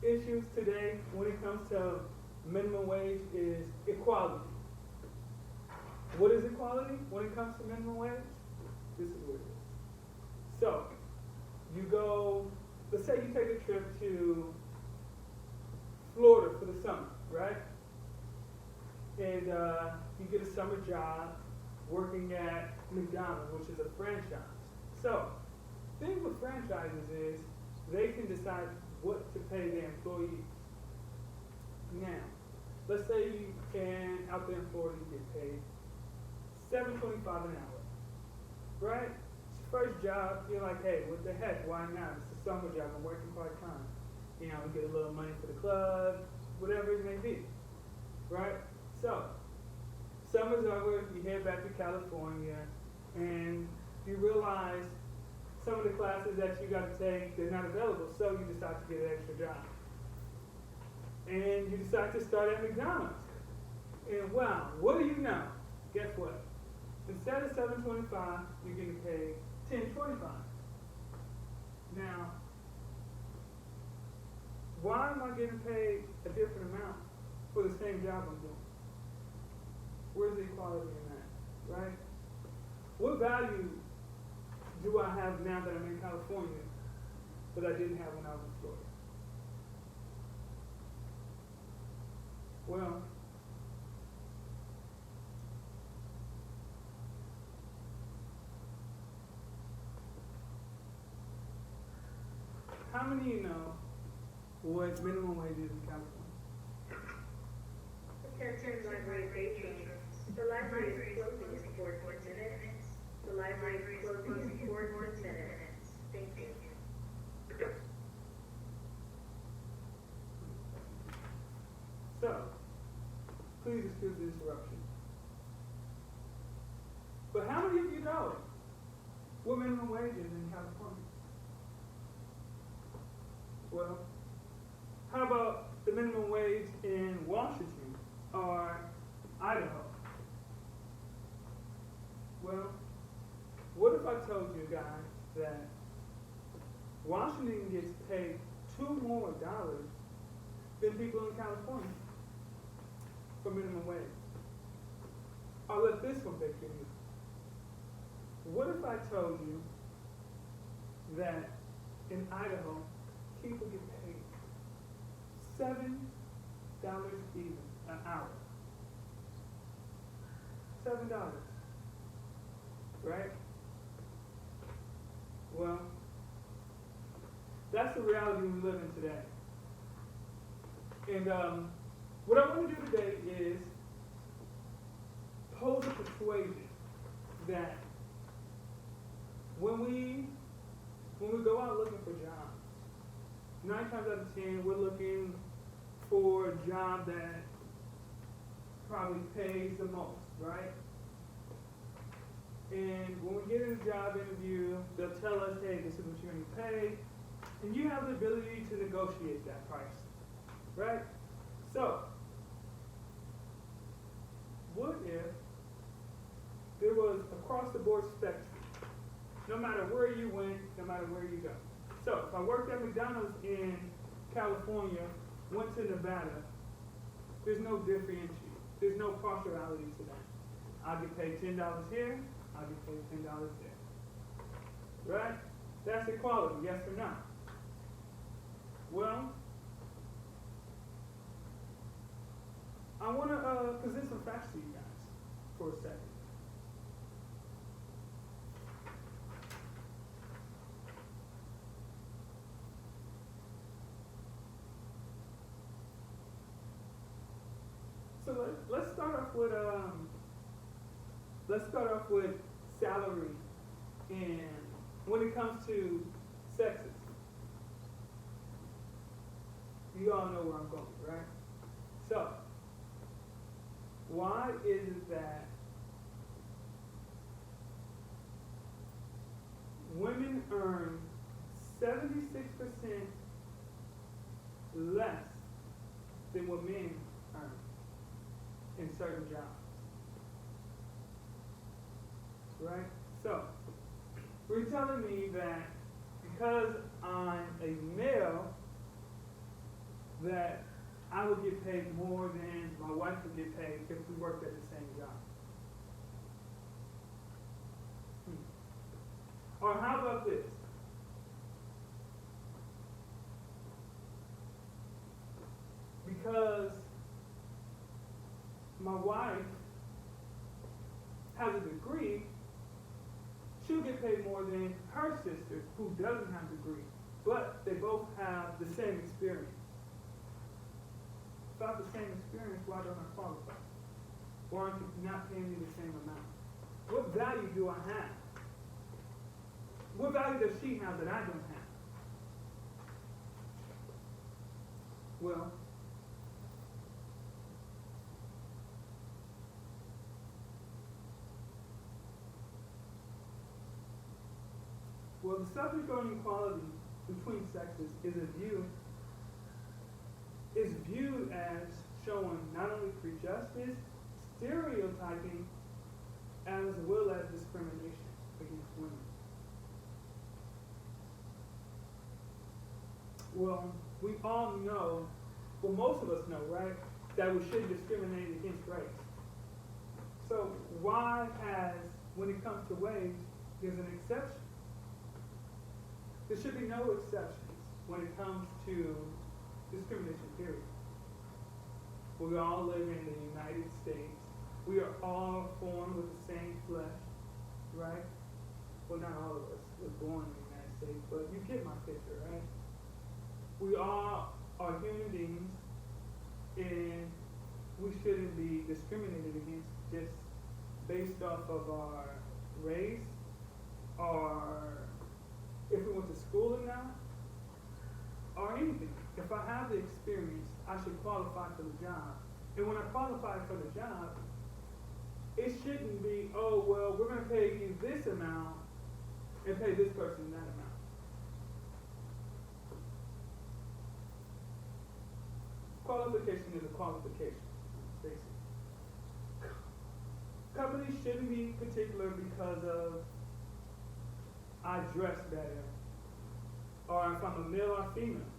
issues today when it comes to minimum wage is equality. What is equality when it comes to minimum wage? This is what it is. So, you go, let's say you take a trip to Florida for the summer, right? And you get a summer job working at McDonald's, which is a franchise. So, the thing with franchises is they can decide what to pay their employees. Now, let's say you can, out there in Florida, you get paid $7.25 an hour, right? It's your first job, you're like, hey, what the heck, why not? It's a summer job, I'm working part-time. You know, we get a little money for the club, whatever it may be, right? So, summer's over, you head back to California, and you realize some of the classes that you got to take, they're not available, so you decide to get an extra job. And you decide to start at McDonald's. And wow, what do you know? Guess what? Instead of $7.25, you're getting paid $10.25. Now, why am I getting paid a different amount for the same job I'm doing? Where's the equality in that, right? What value do I have now that I'm in California that I didn't have when I was in Florida? Well, how many of you know what minimum wage is in California? Attention library patrons. The library is closing in 14 minutes. The library is closing in 14 minutes. Thank you. So, please excuse the interruption. But how many of you know what minimum wage is in California? Well, how about the minimum wage in Washington or Idaho? Well, what if I told you guys that Washington gets paid $2 more than people in California for minimum wage? I'll let this one take you. What if I told you that in Idaho, people get paid $7 even an hour? $7, right? Well, that's the reality we live in today. And what I want to do today is pose a persuasion that when we go out looking for jobs, 9 times out of 10 we're looking for a job that probably pays the most, right? And when we get in a job interview, they'll tell us, hey, this is what you're going to pay, and you have the ability to negotiate that price, right? So, what if there was across-the-board spectrum, no matter where you went, no matter where you go? So, if I worked at McDonald's in California, went to Nevada, there's no differentiation. There's no partiality to that. I'll get paid $10 here, I'll get paid $10 there. Right? That's equality, yes or no? Well, I want to present some facts to you guys for a second. So let's start off with salary, and when it comes to sexes, you all know where I'm going, right? So, why is it that women earn 76% less than what men earn in certain jobs? Right? So, we're telling me that because I'm a male, that I would get paid more than my wife would get paid if we worked at the same job. Or how about this? Because my wife has a degree, she'll get paid more than her sister who doesn't have a degree, but they both have the same experience. If I have the same experience, why don't I qualify? Why aren't you not paying me the same amount? What value do I have? What value does she have that I don't have? Well, the subject on equality between sexes is viewed as showing not only prejudice, stereotyping, as well as discrimination against women. Well, we all know, well, most of us know, right, that we shouldn't discriminate against race. So why when it comes to wage, there's an exception? There should be no exceptions when it comes to discrimination, period. We all live in the United States. We are all formed with the same flesh, right? Well, not all of us were born in the United States, but you get my picture, right? We all are human beings, and we shouldn't be discriminated against just based off of our race, or if we went to school or not, or anything. If I have the experience, I should qualify for the job. And when I qualify for the job, it shouldn't be, oh, well, we're going to pay you this amount and pay this person that amount. Qualification is a qualification, basically. Companies shouldn't be particular because of I dress better, or if I'm a male or female,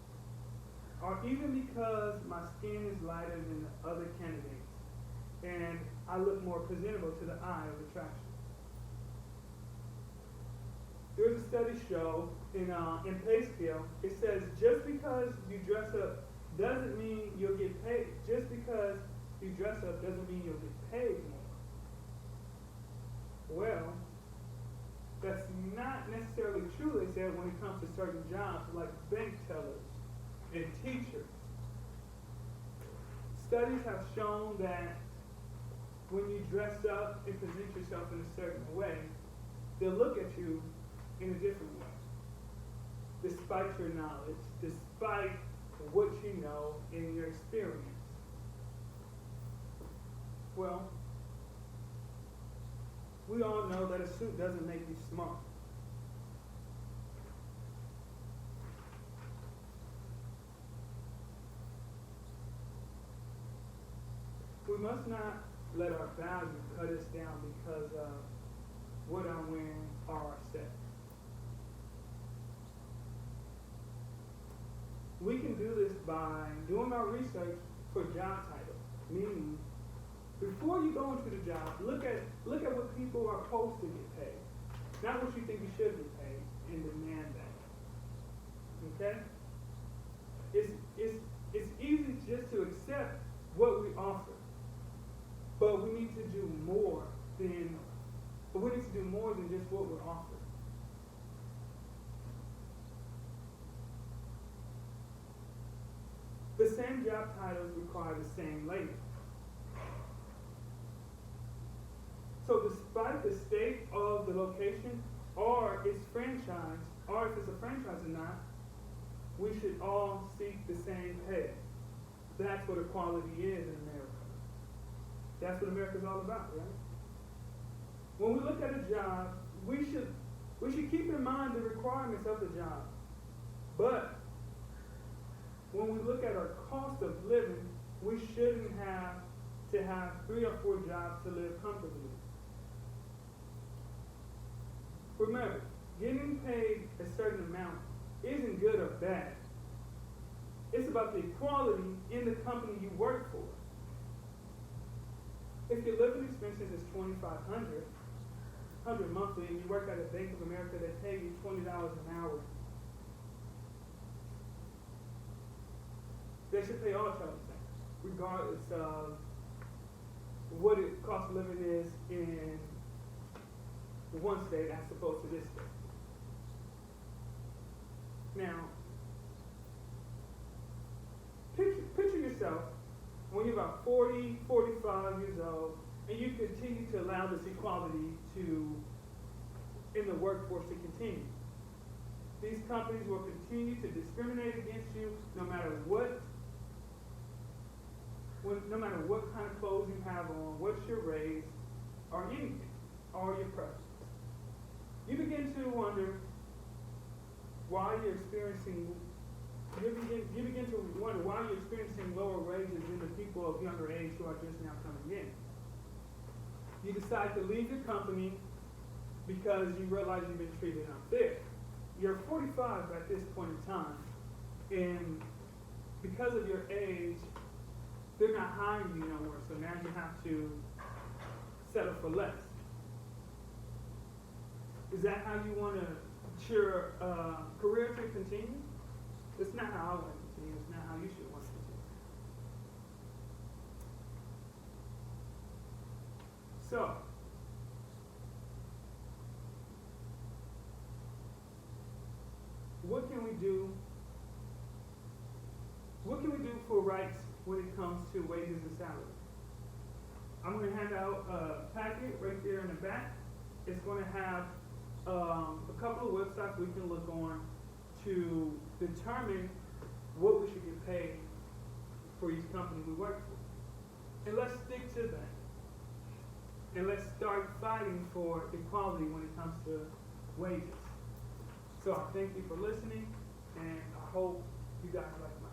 or even because my skin is lighter than the other candidates, and I look more presentable to the eye of attraction. There's a study show in pay scale. It says just because you dress up doesn't mean you'll get paid. Just because you dress up doesn't mean you'll get paid more. Well, that's not necessarily true, they said, when it comes to certain jobs like bank tellers and teachers. Studies have shown that when you dress up and present yourself in a certain way, they'll look at you in a different way. Despite your knowledge, despite what you know in your experience. Well, we all know that a suit doesn't make you smart. We must not let our value cut us down because of what I'm wearing or our sex. We can do this by doing our research for job titles, meaning before you go into the job, look at what people are supposed to get paid, not what you think you should get paid, and demand that. Okay? It's easy just to accept what we offer, but we need to do more than just what we're offered. The same job titles require the same labor. So despite the state of the location, or its franchise, or if it's a franchise or not, we should all seek the same pay. That's what equality is in America. That's what America's all about, right? When we look at a job, we should keep in mind the requirements of the job. But when we look at our cost of living, we shouldn't have to have 3 or 4 jobs to live comfortably. Remember, getting paid a certain amount isn't good or bad. It's about the equality in the company you work for. If your living expenses is $2,500 monthly, and you work at a Bank of America that pay you $20 an hour, they should pay all child the same, regardless of what it cost of living is in one state as opposed to this state. Now, picture yourself when you're about 40, 45 years old, and you continue to allow this equality in the workforce to continue. These companies will continue to discriminate against you no matter what kind of clothes you have on, what's your race, or anything, or your preference. You begin to wonder why you're experiencing lower wages than the people of younger age who are just now coming in. You decide to leave your company because you realize you've been treated unfair. You're 45 at this point in time, and because of your age, they're not hiring you no more, so now you have to settle for less. Is that how you want your career to continue? It's not how I want to continue. It's not how you should want to continue. So, what can we do? What can we do for rights when it comes to wages and salaries? I'm going to hand out a packet right there in the back. It's going to have a couple of websites we can look on to determine what we should get paid for each company we work for. And let's stick to that. And let's start fighting for equality when it comes to wages. So I thank you for listening, and I hope you guys like my